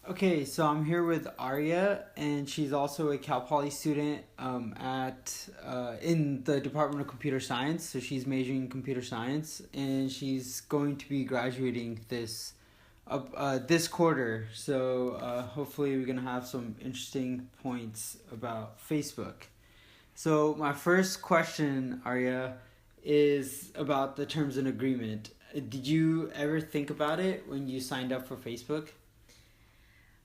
Okay, so I'm here with Arya, and she's also a Cal Poly student in the Department of Computer Science. So she's majoring in computer science, and she's going to be graduating this quarter. So hopefully we're gonna have some interesting points about Facebook. So my first question, Arya, is about the terms and agreement. Did you ever think about it when you signed up for Facebook?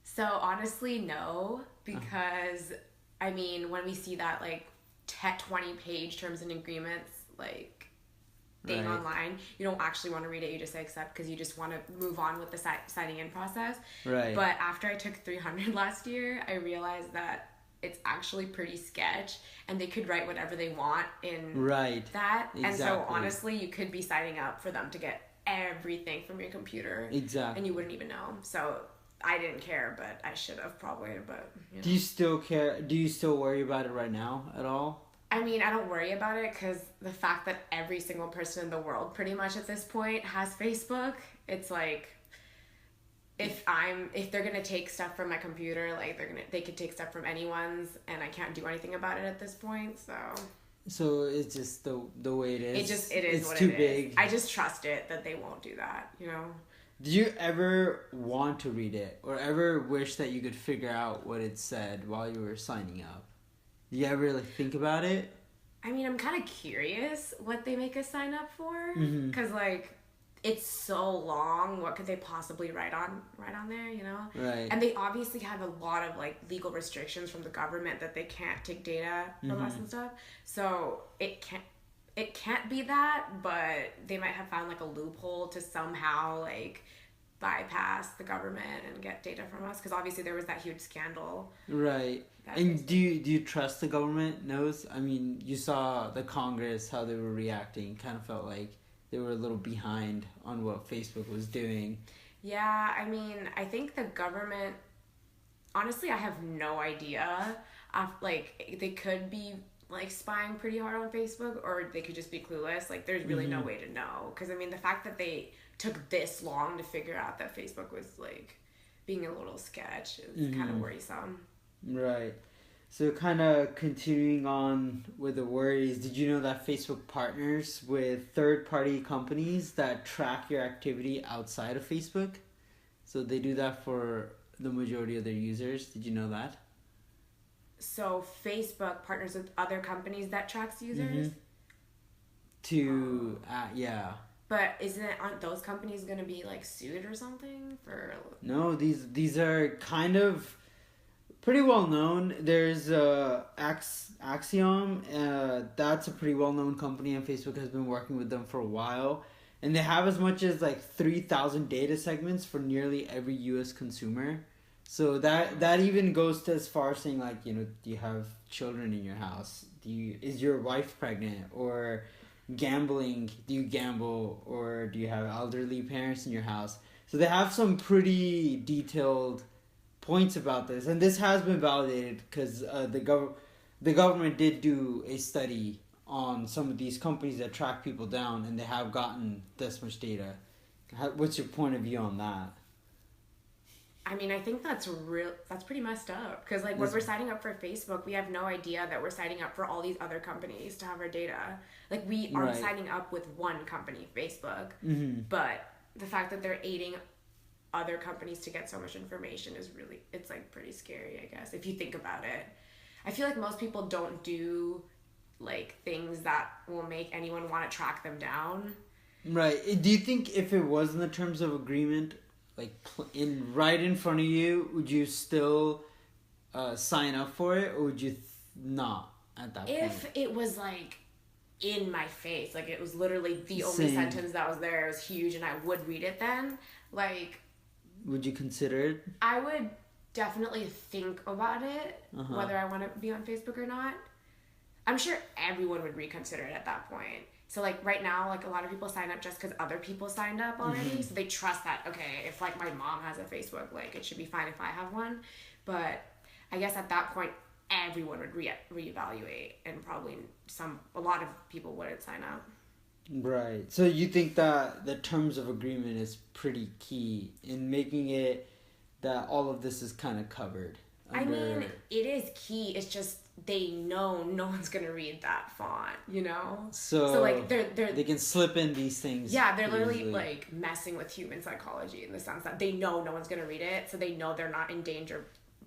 So honestly, no, because I mean, when we see that 20-page terms and agreements thing Right. online, you don't actually want to read it. You just say accept because you just want to move on with the signing in process. Right. But after I took 300 last year, I realized that it's actually pretty sketch, and they could write whatever they want in Right. that. And so Exactly. honestly, you could be signing up for them to get everything from your computer. Exactly. And you wouldn't even know. So I didn't care, but I should have probably. But Do you still care? Do you still worry about it right now at all? I mean, I don't worry about it because the fact that every single person in the world, pretty much at this point, has Facebook. It's like if they're gonna take stuff from my computer, they could take stuff from anyone's, and I can't do anything about it at this point. So it's just the way it is. It is It's what too it big. is. I just trust it that they won't do that. Did you ever want to read it, or ever wish that you could figure out what it said while you were signing up? Did you ever think about it? I mean, I'm kind of curious what they make us sign up for, because it's so long. What could they possibly write on there? Right. And they obviously have a lot of legal restrictions from the government that they can't take data from us and stuff. So it can't be that, but they might have found a loophole to somehow bypass the government and get data from us, because obviously there was that huge scandal. Right. And do you trust the government knows? I mean, you saw the Congress, how they were reacting. Kind of felt like they were a little behind on what Facebook was doing. Yeah, I mean, I think the government, honestly, I have no idea. They could be spying pretty hard on Facebook, or they could just be clueless. There's really no way to know, because I mean, the fact that they took this long to figure out that Facebook was being a little sketch is kind of worrisome. Right. So kind of continuing on with the worries, did you know that Facebook partners with third-party companies that track your activity outside of Facebook? So they do that for the majority of their users. Did you know that? So Facebook partners with other companies that tracks users? Yeah. But aren't those companies going to be sued or something for? No, these are kind of pretty well known. There's Axiom. That's a pretty well known company, and Facebook has been working with them for a while. And they have as much as 3,000 data segments for nearly every U.S. consumer. So that even goes to as far as saying do you have children in your house? Is your wife pregnant? Or gambling? Do you gamble? Or do you have elderly parents in your house? So they have some pretty detailed points about this, and this has been validated because the government did do a study on some of these companies that track people down, and they have gotten this much data. What's your point of view on that? I mean, I think that's pretty messed up, because when we're signing up for Facebook, we have no idea that we're signing up for all these other companies to have our data. We aren't signing up with one company, Facebook, but the fact that they're aiding other companies to get so much information is it's pretty scary, I guess, if you think about it. I feel like most people don't do things that will make anyone want to track them down. Right. Do you think if it was in the terms of agreement, right in front of you, would you still sign up for it, or would you not at that point? If it was in my face, it was literally the only sentence that was there, it was huge, and I would read it then, would you consider it? I would definitely think about it, whether I want to be on Facebook or not. I'm sure everyone would reconsider it at that point. So right now, a lot of people sign up just because other people signed up already. So they trust that, okay, if my mom has a Facebook, it should be fine if I have one. But I guess at that point, everyone would reevaluate, and probably a lot of people wouldn't sign up. Right. So you think that the terms of agreement is pretty key in making it that all of this is kind of covered under... I mean, it is key. It's just they know no one's gonna read that font, you know. So like they can slip in these things. Yeah, they're literally easily. Like messing with human psychology in the sense that they know no one's gonna read it, so they know they're not in danger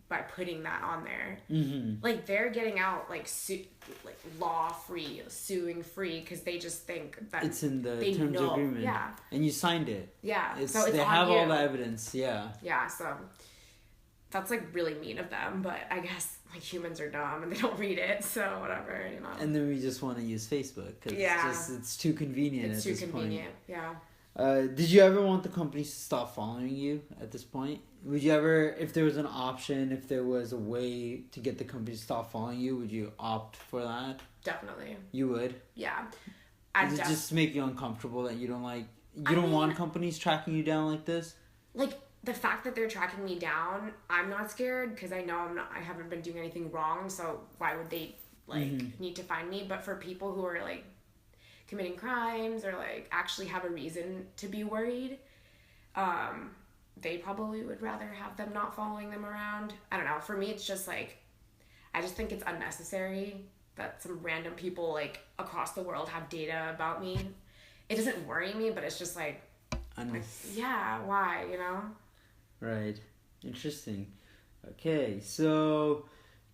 by putting that on there. Mm-hmm. Like they're getting out like law free, suing free, because they just think that it's in the terms of agreement. Yeah, and you signed it. Yeah, so it's they have all the evidence. Yeah. Yeah, so that's like really mean of them, but I guess like humans are dumb and they don't read it, so whatever, you know. And then we just want to use Facebook because it's too convenient. It's at too this convenient. Point. Yeah. Did you ever want the companies to stop following you at this point? Would you ever, if there was an option, if there was a way to get the companies to stop following you, would you opt for that? Definitely. You would? Yeah. Does it just make you uncomfortable that you don't don't want companies tracking you down like this? Like, the fact that they're tracking me down, I'm not scared because I know I haven't been doing anything wrong, so why would they need to find me? But for people who are like committing crimes or like actually have a reason to be worried, they probably would rather have them not following them around. I don't know. For me, it's just like, I just think it's unnecessary that some random people like across the world have data about me. It doesn't worry me, but it's just like yeah, why, you know? Right. Interesting. Okay, so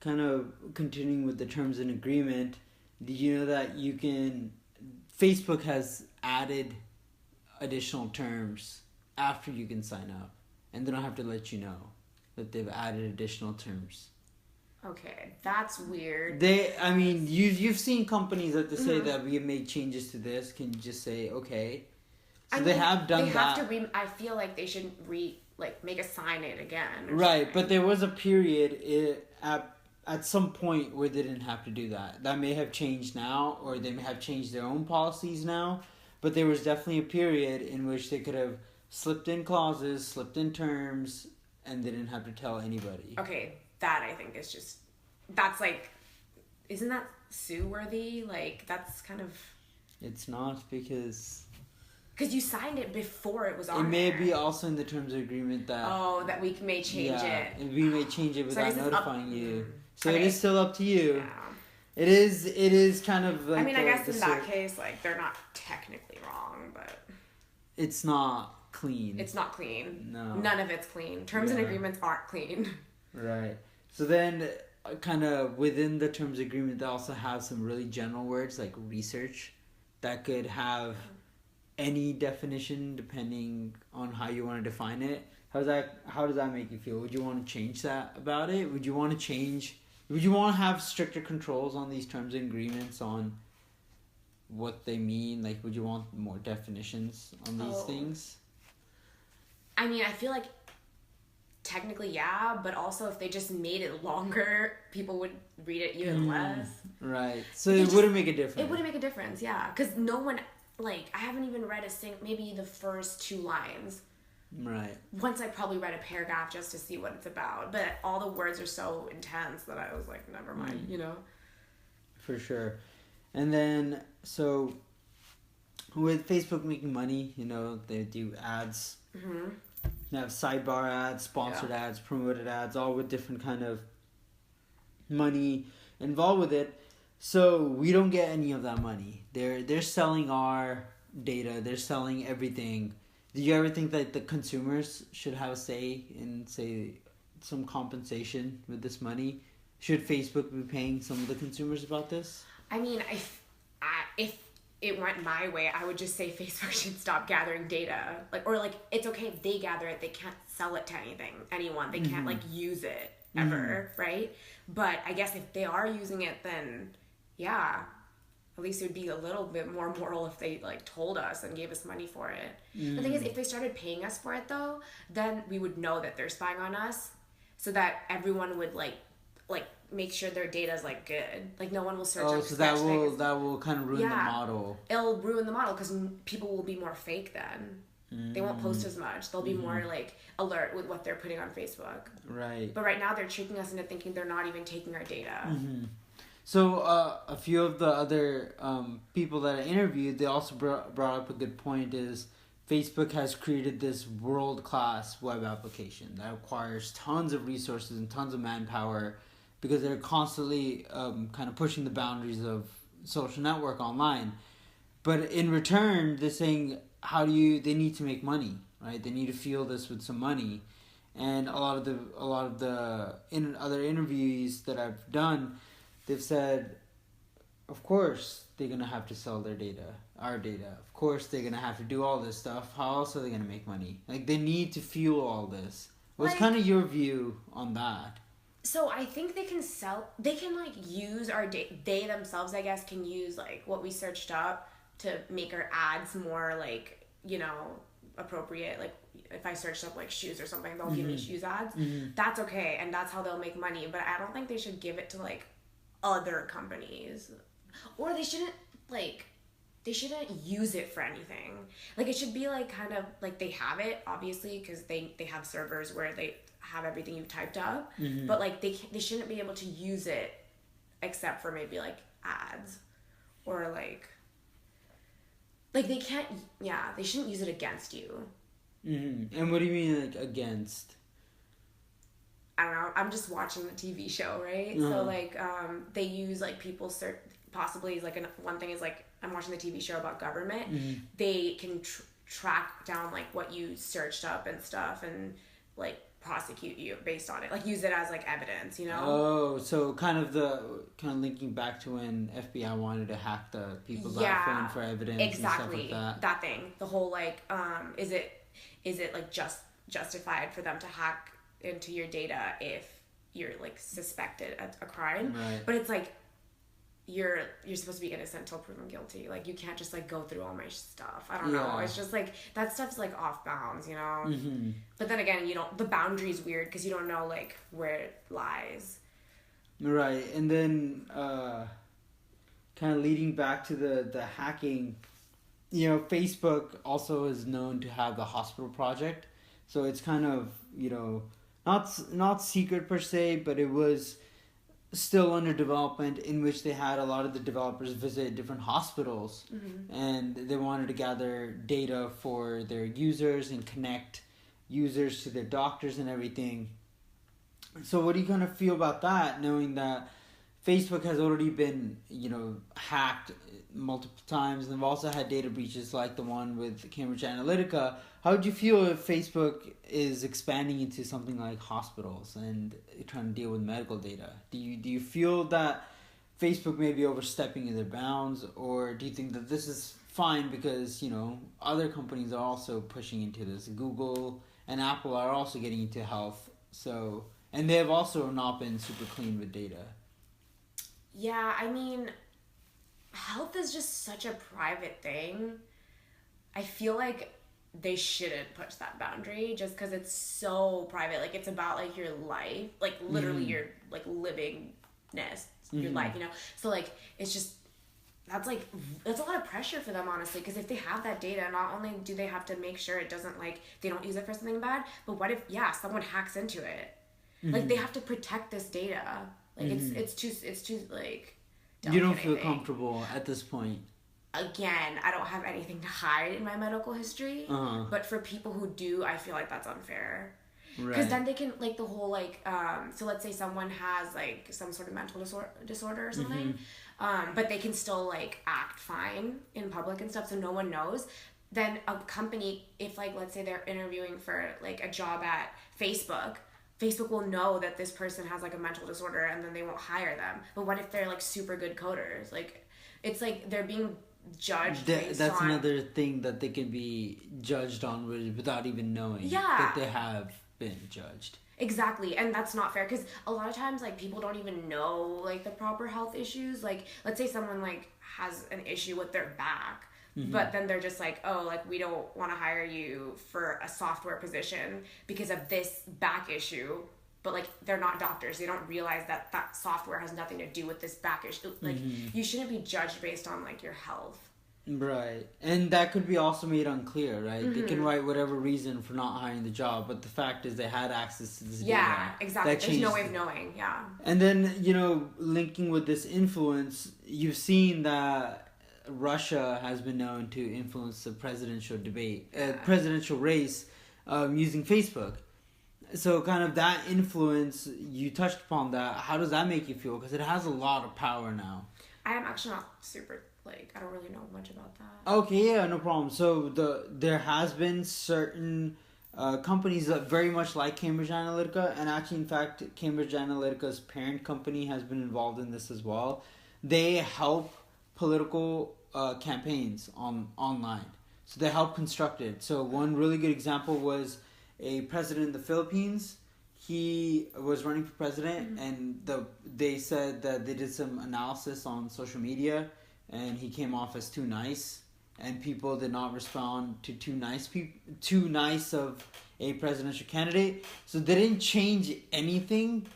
kind of continuing with the terms and agreement, did you know that Facebook has added additional terms after you can sign up, and they don't have to let you know that they've added additional terms? Okay, that's weird. You've seen companies that they say that we have made changes to this. Can you just say okay? So they have done that. I feel like they should make us sign it again. Right, but there was a period at some point where they didn't have to do that. That may have changed now, or they may have changed their own policies now. But there was definitely a period in which they could have slipped in clauses, slipped in terms, and they didn't have to tell anybody. Okay, that I think is just... That's like... Isn't that sue-worthy? Like, that's kind of... It's not because... Because you signed it before it was on there. It may there. be also in the terms of agreement that... Oh, that we may change it. We may change it without notifying you. So okay. It is still up to you. Yeah. It is kind of like... I mean, I guess in that case, like, they're not technically wrong, but... It's not clean. It's not clean. No. None of it's clean. Terms and agreements aren't clean. Right. So then, kind of within the terms of agreement, they also have some really general words like research that could have any definition depending on how you want to define it. How does that make you feel? Would you want to change that about it? Would you want to have stricter controls on these terms and agreements on what they mean? Like, would you want more definitions on these things? I mean, I feel like technically, yeah, but also if they just made it longer, people would read it even less. Right. So it wouldn't make a difference. It wouldn't make a difference, yeah. Because no one, like, I haven't even read maybe the first 2 lines. Right. Once I probably read a paragraph just to see what it's about. But all the words are so intense that I was like, never mind, you know? For sure. And then, so, with Facebook making money, you know, they do ads. Mm-hmm. They have sidebar ads, sponsored ads, promoted ads, all with different kind of money involved with it. So we don't get any of that money. They're selling our data. They're selling everything. Do you ever think that the consumers should have a say in, say, some compensation with this money? Should Facebook be paying some of the consumers about this? I mean, if it went my way, I would just say Facebook should stop gathering data. It's okay if they gather it, they can't sell it to anyone. They can't use it ever, right? But I guess if they are using it, then yeah, at least it would be a little bit more moral if they told us and gave us money for it. The thing is, if they started paying us for it though, then we would know that they're spying on us, so that everyone would make sure their data is good. No one will search. Oh, so that will kind of ruin the model. It'll ruin the model because people will be more fake then. They won't post as much. They'll be more alert with what they're putting on Facebook. Right. But right now they're tricking us into thinking they're not even taking our data. Mm-hmm. So a few of the other people that I interviewed, they also brought up a good point is Facebook has created this world-class web application that requires tons of resources and tons of manpower because they're constantly kind of pushing the boundaries of social network online. But in return, they're saying, they need to make money, right? They need to fuel this with some money. And a lot of the other interviews that I've done, they've said, of course they're gonna have to sell their data, our data. Of course they're gonna have to do all this stuff. How else are they gonna make money? Like, they need to fuel all this. What's kind of your view on that? So I think they can use our data. They themselves, I guess, can use like what we searched up to make our ads more like, appropriate. Like if I searched up like shoes or something, they'll give me shoes ads. That's okay, and that's how they'll make money. But I don't think they should give it to like other companies, or they shouldn't use it for anything. Like, it should be like kind of like they have it obviously because they have servers where they have everything you've typed up, but like they shouldn't be able to use it except for maybe like ads, or like they can't, they shouldn't use it against you. And what do you mean, like, against? I don't know, I'm just watching the TV show, right? So like they use like people possibly like one thing is like I'm watching the TV show about government. They can track down like what you searched up and stuff, and like prosecute you based on it, like use it as like evidence, Oh, so kind of linking back to when FBI wanted to hack the people's iPhone for evidence. Exactly, and stuff like that thing. The whole like is it like justified for them to hack into your data if you're like suspected of a crime? Right. But it's like you're supposed to be innocent until proven guilty. Like, you can't just like go through all my stuff. I don't know. It's just like that stuff's like off bounds, But then again, the boundary's weird because you don't know like where it lies. Right. And then kind of leading back to the hacking, Facebook also is known to have the hospital project. So it's kind of, not secret per se, but it was still under development, in which they had a lot of the developers visit different hospitals, and they wanted to gather data for their users and connect users to their doctors and everything. So what do you kind of feel about that, knowing that Facebook has already been, hacked multiple times, and they've also had data breaches like the one with Cambridge Analytica? How would you feel if Facebook is expanding into something like hospitals and trying to deal with medical data? Do you feel that Facebook may be overstepping in their bounds, or do you think that this is fine because, other companies are also pushing into this? Google and Apple are also getting into health, and they have also not been super clean with data. Yeah, I mean, health is just such a private thing. I feel like they shouldn't push that boundary just because it's so private. Like, it's about like your life, like literally your like livingness, your life, So like, it's just, that's a lot of pressure for them, honestly, because if they have that data, not only do they have to make sure it doesn't like, they don't use it for something bad, but what if someone hacks into it? Like, they have to protect this data. Like, it's too like, you don't feel comfortable at this point? Again, I don't have anything to hide in my medical history, but for people who do, I feel like that's unfair. Because then they can, like, the whole, like, so let's say someone has, like, some sort of mental disorder or something, but they can still, like, act fine in public and stuff, so no one knows. Then a company, if, like, let's say they're interviewing for, like, a job at Facebook will know that this person has, like, a mental disorder, and then they won't hire them. But what if they're, like, super good coders? Like, it's like they're being judged that's another thing that they can be judged on without even knowing that they have been judged. Exactly, and that's not fair, because a lot of times, like, people don't even know, like, the proper health issues. Like, let's say someone, like, has an issue with their back, but then they're just like, oh, like, we don't want to hire you for a software position because of this back issue. But, like, they're not doctors. They don't realize that that software has nothing to do with this back issue. Like, you shouldn't be judged based on, like, your health. Right. And that could be also made unclear, right? They can write whatever reason for not hiring the job, but the fact is they had access to this data. Yeah, exactly. There's no way of knowing, And then, linking with this influence, you've seen that Russia has been known to influence the presidential race, using Facebook. So kind of that influence, you touched upon that. How does that make you feel? Because it has a lot of power now. I am actually not super, I don't really know much about that. Okay, yeah, no problem. So there has been certain companies that very much like Cambridge Analytica, and actually, in fact, Cambridge Analytica's parent company has been involved in this as well. They help political campaigns online. So they help construct it. So one really good example was a president in the Philippines. He was running for president, and they said that they did some analysis on social media, and he came off as too nice, and people did not respond to too nice of a presidential candidate. So they didn't change anything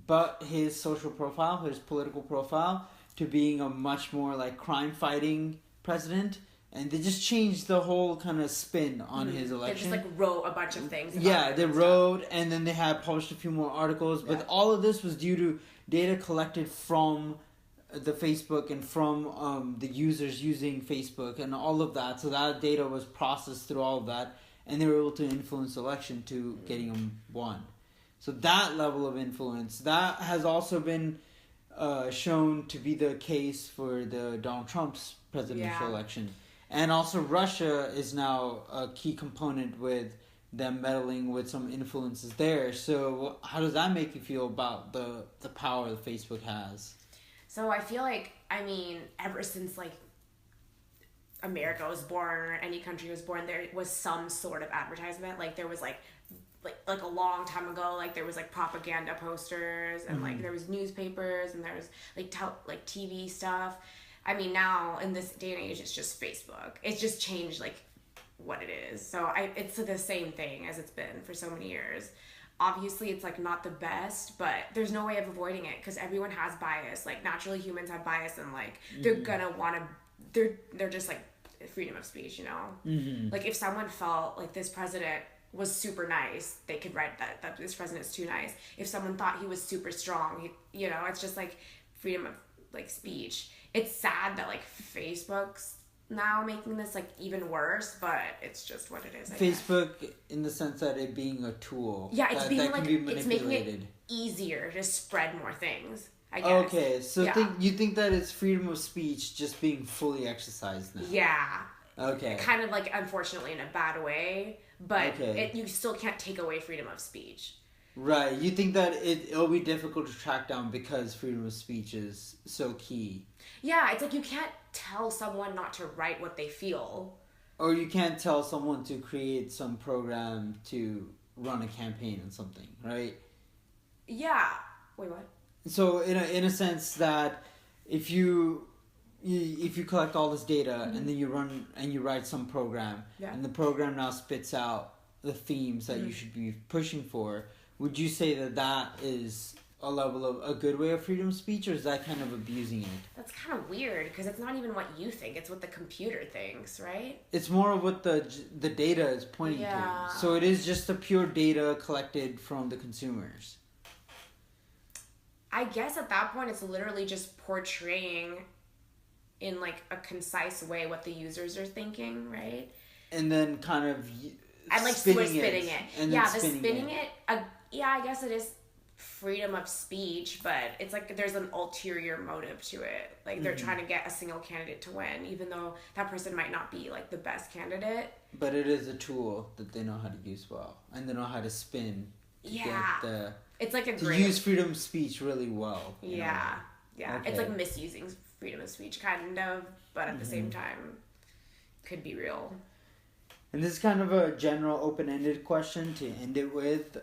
but his social profile, his political profile, to being a much more crime-fighting president. And they just changed the whole kind of spin on his election. They just wrote a bunch of things. They wrote, and then they had published a few more articles. But all of this was due to data collected from the Facebook and from the users using Facebook and all of that. So that data was processed through all of that, and they were able to influence the election to getting him won. So that level of influence, that has also been shown to be the case for the Donald Trump's presidential election. And also Russia is now a key component with them meddling with some influences there. So how does that make you feel about the power that Facebook has? So I feel ever since America was born, or any country was born, there was some sort of advertisement. There was like a long time ago, there was propaganda posters, and there was newspapers, and there was TV stuff. Now in this day and age, it's just Facebook. It's just changed what it is. So it's the same thing as it's been for so many years. Obviously, it's not the best, but there's no way of avoiding it because everyone has bias. Naturally, humans have bias, and they're gonna want to. They're just freedom of speech, you know. If someone felt this president was super nice, they could write that this president's too nice. If someone thought he was super strong, it's just freedom of speech. It's sad that Facebook's now making this even worse, but it's just what it is. Facebook, in the sense that it being a tool. Yeah, it's being it's making it easier to spread more things, I guess. Okay, so you think that it's freedom of speech just being fully exercised now? Yeah. Okay. Kind of unfortunately in a bad way, but you still can't take away freedom of speech. Right. You think that it'll be difficult to track down because freedom of speech is so key. Yeah, it's you can't tell someone not to write what they feel. Or you can't tell someone to create some program to run a campaign on something, right? Yeah. Wait, what? So in a sense that if you collect all this data and then you run and you write some program and the program now spits out the themes that you should be pushing for, would you say that is a level of a good way of freedom of speech, or is that kind of abusing it? That's kind of weird because it's not even what you think; it's what the computer thinks, right? It's more of what the data is pointing to. So it is just the pure data collected from the consumers. I guess at that point, it's literally just portraying in a concise way what the users are thinking, right? And then kind of spinning it. And yeah, the spinning it. I guess it is freedom of speech, but it's there's an ulterior motive to it. They're trying to get a single candidate to win, even though that person might not be the best candidate. But it is a tool that they know how to use well, and they know how to spin. It's to use freedom of speech really well. Yeah. Okay. It's misusing freedom of speech, kind of, but at the same time, could be real. And this is kind of a general open-ended question to end it with.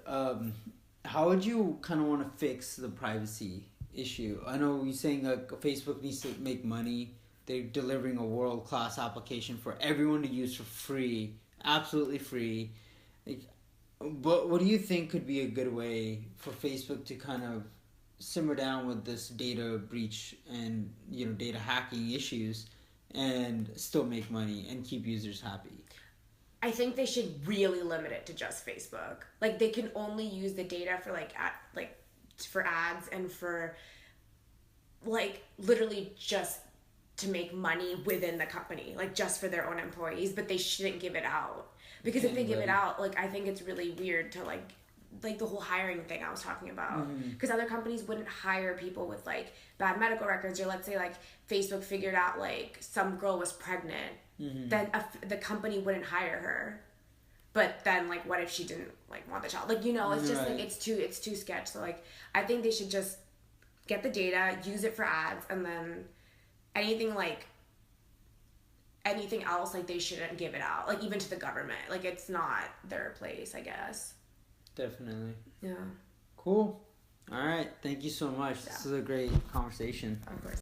How would you kind of want to fix the privacy issue? I know you're saying Facebook needs to make money. They're delivering a world-class application for everyone to use for free, absolutely free. But what do you think could be a good way for Facebook to kind of simmer down with this data breach and data hacking issues and still make money and keep users happy? I think they should really limit it to just Facebook. They can only use the data for for ads and for literally just to make money within the company, like just for their own employees, but they shouldn't give it out. Because if they give it out, like I think it's really weird to like the whole hiring thing I was talking about. Because other companies wouldn't hire people with like bad medical records, or let's say like Facebook figured out like some girl was pregnant, then the company wouldn't hire her. But then like what if she didn't like want the child? Like, you know, it's just like it's too sketch. So like I think they should just get the data, use it for ads, and then anything else, like they shouldn't give it out, like even to the government. Like it's not their place, I guess. Definitely. Yeah. Cool. All right. Thank you so much. Yeah. This is a great conversation. Of course.